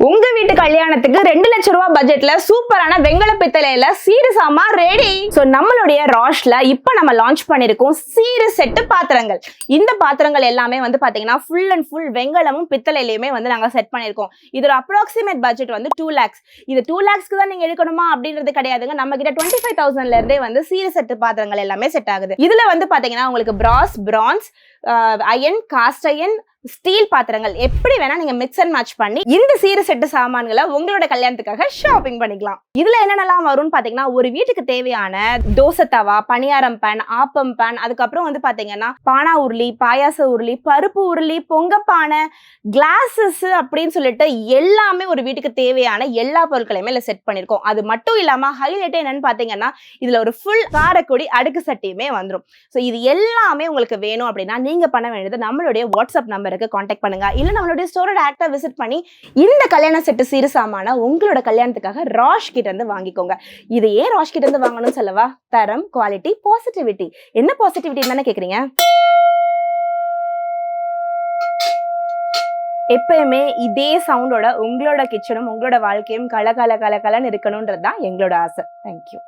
உங்க வீட்டு கல்யாணத்துக்கு 2 லட்சம் ரூபாய் பட்ஜெட்ல சூப்பரான வெங்கல பித்தளையில சீரு சாமா ரெடி. சோ நம்மளுடைய ராஷ்ல இப்ப நம்ம லான்ச் பண்ணிருக்கோம் சீரு செட் பாத்திரங்கள். இந்த பாத்திரங்கள் எல்லாமே வந்து பாத்தீங்கன்னா ஃபுல் அண்ட் ஃபுல் வெங்கலமும் பித்தளையிலுமே வந்து நாங்க செட் பண்ணிருக்கோம். இதோட அப்ராக்சிமேட் பட்ஜெட் வந்து 2 lakhs. இது 2 lakhsக்கு தான் நீங்க எடுக்கணுமா அப்படின்றது கிடையாதுங்க. நம்ம கிட்ட 25,000ல இருந்தே வந்து சீரு செட் பாத்திரங்கள் எல்லாமே செட் ஆகுது. இதுல வந்து பாத்தீங்கன்னா உங்களுக்கு brass, bronze, iron, cast iron, steel பாத்திரங்கள் எப்படி வேணா நீங்க மிக்ஸ் அண்ட் மேட்ச் பண்ணி இந்த சீரு செட்டு சாமான்களை உங்களோட கல்யாணத்துக்காக ஷாப்பிங் பண்ணிக்கலாம். இதுல என்னென்னலாம் வரும்னு பாத்தீங்கன்னா ஒரு வீட்டுக்கு தேவையான தோசை தவா, பணியாரம் பேன், ஆப்பம் பேன், அதுக்கப்புறம் வந்து பாத்தீங்கன்னா பானா உருளி, பாயாச உருளி, பருப்பு உருளி, பொங்கப்பானை, கிளாஸஸ் அப்படின்னு சொல்லிட்டு எல்லாமே ஒரு வீட்டுக்கு தேவையான எல்லா பொருட்களையுமே இதுல செட் பண்ணிருக்கோம். அது மட்டும் இல்லாம ஹைலைட் என்னன்னு பாத்தீங்கன்னா இதுல ஒரு ஃபுல் காரக்குடி அடுக்கு சட்டியுமே வந்துடும். ஸோ இது எல்லாமே உங்களுக்கு வேணும் அப்படின்னா நீங்க பண்ண வேண்டியது நம்மளுடைய வாட்ஸ்அப் நம்பருக்கு கான்டாக்ட் பண்ணுங்க. இல்ல நம்மளுடைய ஸ்டோரை டைரக்டா விசிட் பண்ணி இந்த கல்யாண செட்டு சீரு சாமான உங்களோட கல்யாணத்துக்காக ராஷ் கிட்ட இருந்து வாங்கிக்கோங்க. இது ஏன் ராஷ் கிட்ட இருந்து வாங்கணும்னு சொல்லவா? தரம், குவாலிட்டி, பாசிட்டிவிட்டி. என்ன பாசிட்டிவிட்டி தானே கேக்குறீங்க? எப்பயுமே இதே சவுண்டோட உங்களோட கிச்சனும் உங்களோட வாழ்க்கையும் கலகலன்னு இருக்கணும்ன்றது தான் எங்களோட ஆசை. தேங்க்யூ.